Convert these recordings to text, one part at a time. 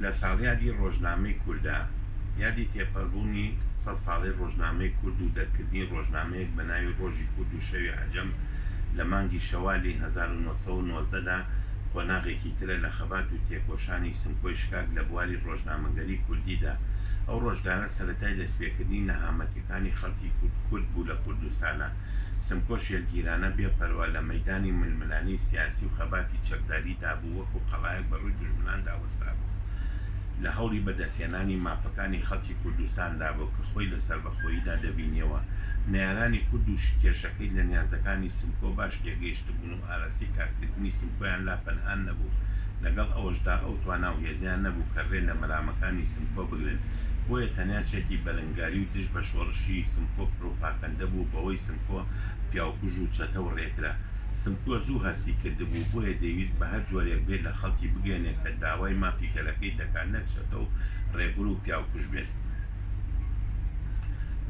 لە ساڵیادی ڕۆژنامەی کووردا یادی تێپەڕبوونی 100 ساڵی ڕۆژنامەی کورد و دەرکردنی ڕۆژنامەیەک بە ناوی ڕۆژی کورد و شەوی عەجەم لە مانگی شەوالی 1990دا قۆناغێکی ترە لە خەبات و تێکۆشانی سمکۆی شکاک لە بواری ڕۆژنامەگەری کوردیدا. ئەو ڕۆژگارە سەرەتای دەستپێکردنی نەهامەتیەکانی خەڵکی کورد بوو لە کوردستانە. سمکۆ شێلگیرانە بێپەروا لە مەیدانی ململانی سیاسی و خەباتی چەکداریدا بوو وەکو قەڵایەک بەڕووی دژمنان داوەستا بوو. لە هەوڵی بەدەستێنانی مافەکانی خەڵکی کوردستاندا بوو کە خۆی لە سەربەخۆییدا دەبینیەوە. نێرانی کورد و کێشەکەی لە نیازەکانی سمکۆ باش تێگەیشت بوون و ئاراسی کارکردنی سمکۆیان لا پەنهان نەبوو. لەگەڵ ئەوەشدا ئەو توانا و هێزیان نەبوو کە ڕێ لە مەرامەکانی سمکۆ بگرن. بۆیە تەنیا بەلەنگاری و دژ بە شۆڕشی سمکۆ پرۆپاگەندە بوو بەوەی سمکۆ پیاوکوژ و چەتە و ڕێکرا. سمکۆ زوو هەستی کردبوو بۆیە دەویست بە هەر جۆرێک بێت لە خەڵکی بگەێنێت کە داوای مافی گەلەکەی دەکات نەک چەتە و ڕێگر و پیاوکوژ بێت.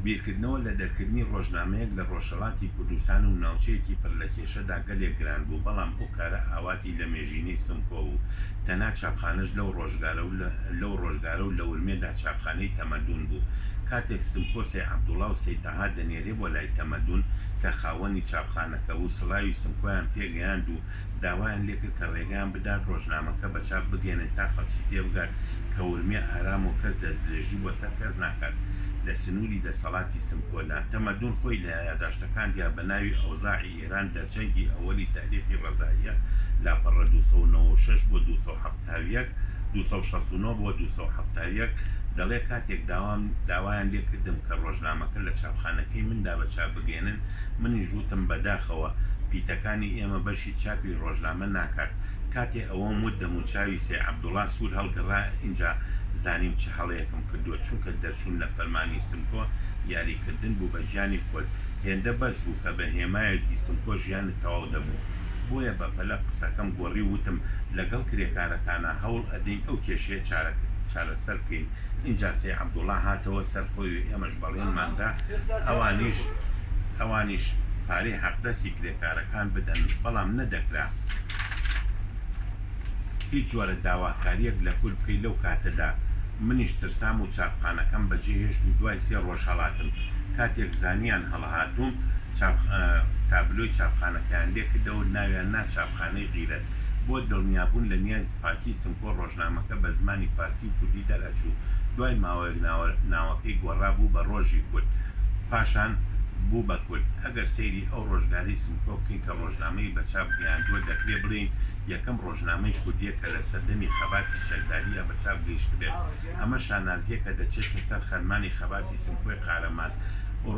بیرکردنەوە لە دەرکردنی ڕۆژنامەیەک لە ڕۆژهەڵاتی کوردستان و ناوچەیەکی پڕ لە کێشەدا گەلێک گران بوو، بەڵام ئەو کارە ئاواتی لە مێژینەی سمکۆ بوو. تەنها چاپخانەش لەو ڕۆژگارە و لە ورمێدا چاپخانەی تەمەدون بوو. کاتێک سمکۆ سەید عەبدوڵڵا و سەید تەها دەنێرێ بۆ لای تەمەدون کە خاوەنی چاپخانەکە بوو، سڵاوی سمکۆیان پێگەیاند و داوایان لێکرد کە ڕێگەیان بدات ڕۆژنامەکە بە چاپ بگێنن تا خەڵکی تێبگات کە ورمێ ئارام و کەس دەستدرێژی بۆ سەر کەس ناکات. لە سنووری دەسەڵاتی سمکۆدا تەمەدون خۆی لە یادداشتەکاندا بە ناوی ئەوزاعی ئێران دەرجەنگی ئەوەلی تاریخی ڕەزاییە لاپەڕە 296 بۆ 270 269 بۆ 270 دەڵێ کاتێک داوایان لێکردم کە ڕۆژنامەکە لە چاپخانەکەی مندا بە چاپ بگێنن، منیش وتم بەداخەوە پیتەکانی ئێمە بەشی چاپی ڕۆژنامە ناکات. کاتێ ئەوەم وت دەموچاوی سەید عەبدوڵڵا سوور هەڵگەڕا اینجا زانیم چه هەڵەیەکم کردووە، چونکە دەرچوون لە فەرمانی سمکۆ یاریکردن بوو بە گیانی خۆت. هێندە بەس بوو کە بە هێمایەکی سمکۆ ژیانت تەواو دەبوو. بۆیە بە پەلە قسەکەم گۆڕی وتم لەگەڵ کرێکارەکانە هەوڵ ئەدەین ئەو کێشەیە چارەسەر بکەین. اینجا سەید عەبدوڵڵا هاتەوە سەر خۆی و ئێمەش بەڵێنماندا ئەوانیش پارەی حەقدەستی کرێکارەکان بدەن، بەڵام نەدەکرا هیچ جۆرە داواکاریەک لە کورد بکەی. لەو کاتەدا منیش ترسام و چاپخانەکەم بەجێهێشت و دوای 3 ڕۆژ هەڵاتم. کاتێک زانیان هەڵهاتووم تابلۆی چاپخانەکەیان لێکردەوە ناویان نا چاپخانەی غیرەت. بۆ دڵنیابوون لە نیازی پاکی سمکۆ ڕۆژنامەکە بە زمانی فارسی و کوردی دەرەچوو. دوای ماوەیەک ناوەکەی گۆڕابوو بە ڕۆژی کورد، پاشان بوو بە کورد. ئەگەر سەیری ئەو ڕۆژگاری سمکۆ بکەین کە ڕۆژنامەی بە چاپ گەیاندووە، دەکرێت بڵێین یەکەم ڕۆژنامەی کوردیە کە لە سەردەمی خەباتی چەکداریە بە چاپ گەیشت بێت. ئەمە شانازیە کە دەچێتە سەر خەرمانی خەباتی سمکۆی قارەمان. و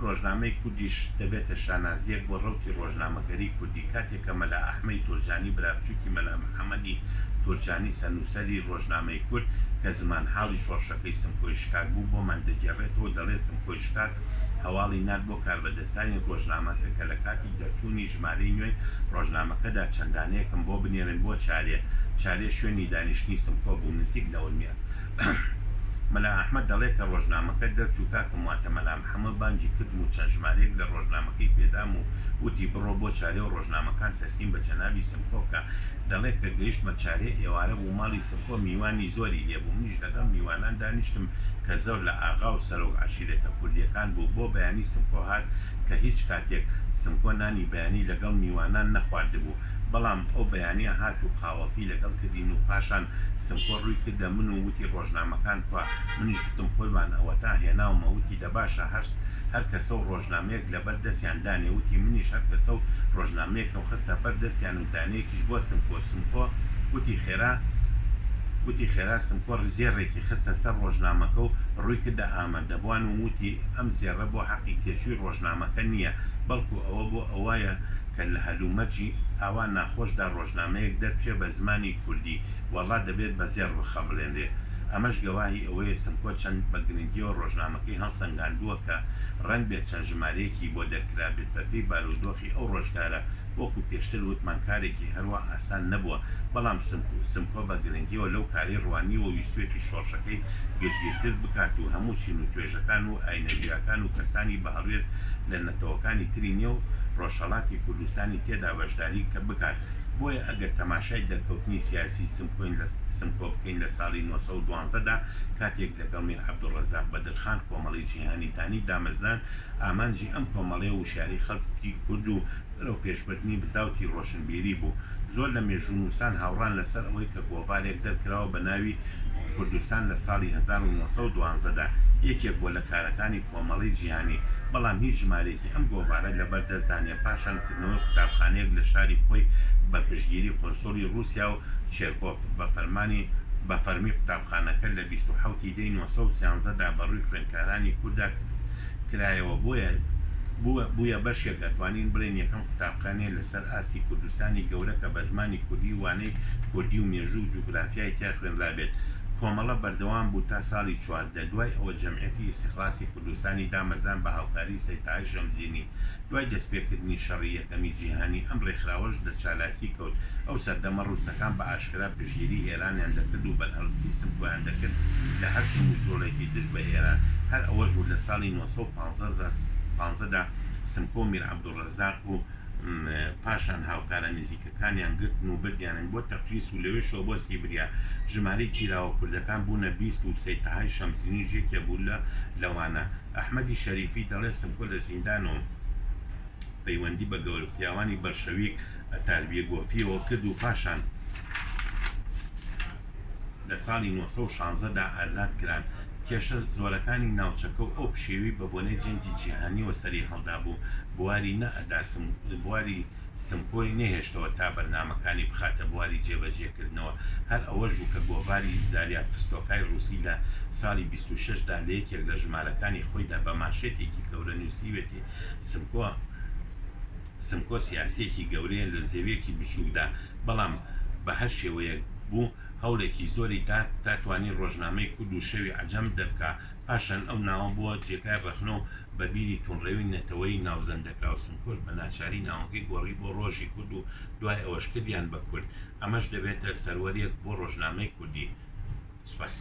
ڕۆژنامەی کوردیش دەبێتە شانازیەک بۆ ڕەوتی ڕۆژنامەگەری کوردی. کاتێکە مەلا ئەحمەدی تورجانی برابچووکی مەلا محەممەدی تورجانی سەرنووسەری ڕۆژنامەی کورد کە زمان حاڵی شۆڕشەکەی سمکۆی شکاک بوو بۆمان دەگێڕێتەوە، دەڵێ سمکۆی شکاک هەواڵی نات بۆ کاربەدەستانی ڕۆژنامەکە کە لە کاتی دەرچوونی ژمارەی نوێی ڕۆژنامەکەدا چەندانەیەکم بۆ بنێرن بۆ چارێ شوێنی دانیشتنی سمکۆ بوو نزیک لە ورمێ. مەلا ئەحمەد دەڵێ کە ڕۆژنامەکە دەرچوو کاکەم واتە مەلا محەممەد بانگی کردم و چەند ژمارەیەک لە ڕۆژنامەکەی پێدام و وتی بڕۆ بۆ چارێ و ڕۆژنامەکان تەسلیم بە جەنابی سمکۆکە. دەڵێ کە گەیشتمە چارێ ئێوارە بوو ماڵی سمکۆ میوانی زۆری لێبوو. منیش لەگەڵ میوانان دانیشتم کە زۆر لە ئاغا و سەرۆک عەشیرەتە کوردیەکان بوو. بۆ بەیانی سمکۆ هات کە هیچ کاتێک سمکۆ نانی بەیانی لەگەڵ میوانان نەخواردبوو، بەڵام ئەو بەیانیە هات و قاوەڵتی لەگەڵ کردین و پاشان سمکۆ ڕووی کردە من و وتی ڕۆژنامەکان کووە. منیش وتم خۆیمان ئەوە تا هێناومە، وتی دەباشە هەر کەسە و ڕۆژنامەیەک لەبەر دەستیان دانێ. وتی منیش هەر کەسە و ڕۆژنامەیەکم خستە بەر دەستیان و دانەیەکیش بۆ سمکۆ. وتی خێرا سمکۆ زێڕێکی خستە سەر ڕۆژنامەکە و ڕووی کردە ئامادەبووان و وتی ئەم زێڕە بۆ حەقی کێشوی ڕۆژنامەکە نییە، بەڵکو ئەوە بۆ ئەوایە کە لە هەلومەرجی ئاوا ناخۆشدا ڕۆژنامەیەک دەربچێ بە زمانی کوردی، وەڵا دەبێت بە زێڕ بخەبڵێنرێ. ئەمەش گەواهی ئەوەیە سمکۆ چەند بە گرنگیەوە ڕۆژنامەکەی هەڵسەنگاندووە کە ڕەنگ بێت چەند ژمارەیەکی بۆ دەرکرابێت بەپێی بارودۆخی ئەو ڕۆژگارە. وەکو پێشتر وتمان کارێکی هەروە ئاسان نەبووە، بەڵام سمکۆ بە گرنگیەوە لەو کاری ڕوانیوە ویستوێتی شۆڕشەکەی گەشتگیرکرد بکات و هەموو چین و توێژەکان و ئاینەویەکان و کەسانی بەهەڵوێز لە نەتەوەکانی تری نێو ڕۆژهەڵاتی کوردستانی تێدا بەشداری کە بکات. بۆیە ئەگەر تەماشای دەرکەوتنی سیاسی سمکۆ بکەین لە ساڵی 1912دا کاتێک لەگەڵ میر عەبدوڵڕەزاق بەدرخان کۆمەڵی جیهانی دانی دامەزران ئامانجی ئەم کۆمەڵێ وشاری خەڵکی کورد و بەرەو پێشبردننی بزاوتی ڕۆشنبیری بوو. زۆر لە مێژوونووسان هاوڕان لەسەر ئەوەی کە گۆڤارێک دەرکراوە بە ناوی کوردستان لە ساڵی 1912دا یەکێک بۆ لە کارەکانی کۆمەڵی جیهانی، بەڵام هیچ ژمارێکی ئەم گۆڤارە لەبەردەستدانێ پاشان کردنەوە قوتابخانەیەک لە شاری خۆی بە پشتگیری قۆنسۆلی رووسیا و چێرکۆف بە فەرمی قوتابخانەکە لە 27 دەی 1913دا بەڕووی خوێندکارانی کووردا کرایەوە. بووە بەشێک ئەتوانین بڵێن یەکەم قوتابخانەیە لەسەر ئاستی کوردستانی گەورە کە بە زمانی کوردی وانەی کوردی و مێژوو و جوگرافیای تیا خوێنرابێت. کۆمەڵە بەردەوام بوو تا ساڵی 14 دوای ئەوە جەمعیەتی ئیستیخلاسی کوردستانی دامەزان بە هاوکاری سەیتای شەمزینی دوای دەستپێکردنی شەڕی یەکەمی جیهانی ئەم ڕێکخراوەش دەرچالاکی کەوت. ئەو سەردەمە ڕووسەکان بە ئاشکرا پشتگیری ئێرانیان دەکرد و بەرهەڵستی سمکۆیان دەکرد لە هەر چ جۆڵێکی دژ بە ئێران. هەر ئەوەش بوو لە ساڵی 1915دا سمکۆ میر عەبدوڵڕەزاق و پاشان هاوکارە نزیکەکانیان گرتن و بردیانن بۆ تەفلیس و لەوێشەوە بۆ سیبریا. ژمارەی کیراوە کوردەکان بوونە 20 و سەیتەهای شەمزینی ژێکە بوو لەوانە. ئەحمەدی شەریفی دەڵێ سمکۆ لە زیندان و پەیوەندی بە گەورە پیاوانی بەڵشەویک تاربیەگۆفیەوە کرد و پاشان لە ساڵی 1916دا ئازاد کران. کێشە زۆرەکانی ناوچەکە و ئەو پشێوی بە بۆنەی جەنگی جیهانیەوە سەری هەڵدا بوو. بواری سمکۆی نەهێشتەوە تا بەرنامەکانی بخاتە بواری جێبەجێکردنەوە. هەر ئەوەش بوو کە گۆڤاری زاریا فستۆکای رووسی لە ساڵی 26دا لە یەکێک لە ژمارەکانی خۆیدا بە ماشێتێکی گەورە نووسیوێتی سمکۆ سیاسێکی گەورەیە لە زەویەکی بچووکدا، بەڵام بە هەر شێوەیەک بوو هەوڵێکی زۆری داتوانین ڕۆژنامەی کورد و شەوی عەجەم دەرکا. پاشان ئەو ناوە بووە جێگای ڕەخنە و بە بیری تونڕێوی نەتەوەی ناوزەندەکرا و سمکۆش بە ناچاری ناوەکەی گۆڕی بۆ ڕۆژی کورد و دوای ئەوەش کردیان بە کورد. ئەمەش دەبێتە سەروەریەک بۆ ڕۆژنامەی کوردی. سوپاس.